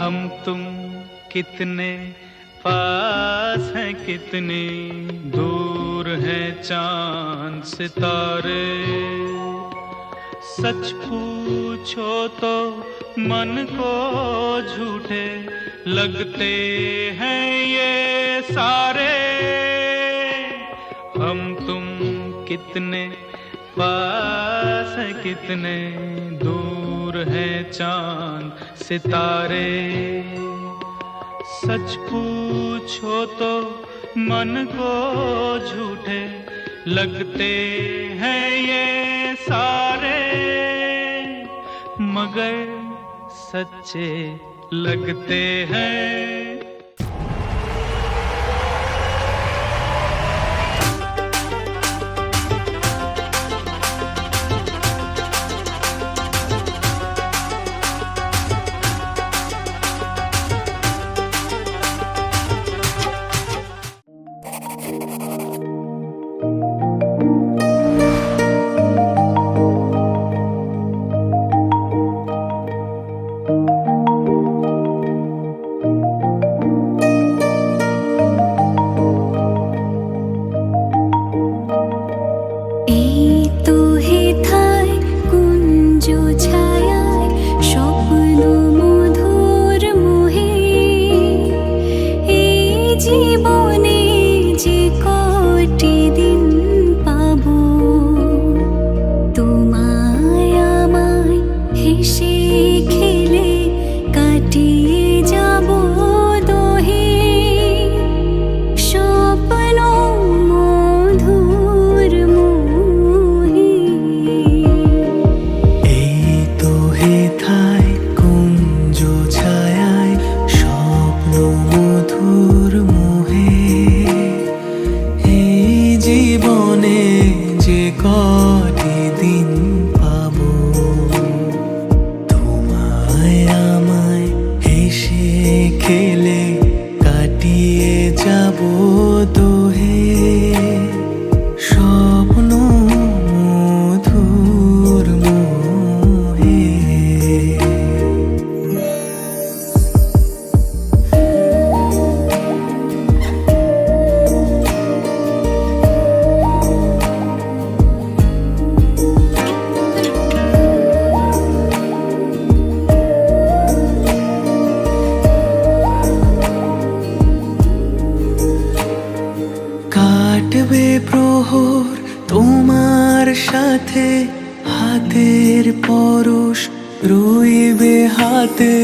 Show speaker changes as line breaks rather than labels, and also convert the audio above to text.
हम तुम कितने पास हैं, कितने दूर हैं चांद सितारे। सच पूछो तो मन को झूठे लगते हैं ये सारे। हम तुम कितने पास हैं, कितने दूर हैं चांद सितारे। सच पूछो तो मन को झूठे लगते हैं ये सारे, मगर सच्चे लगते हैं।
কাটবে প্রহর তোমার সাথে, হাতের পরশ রইবে হাতে।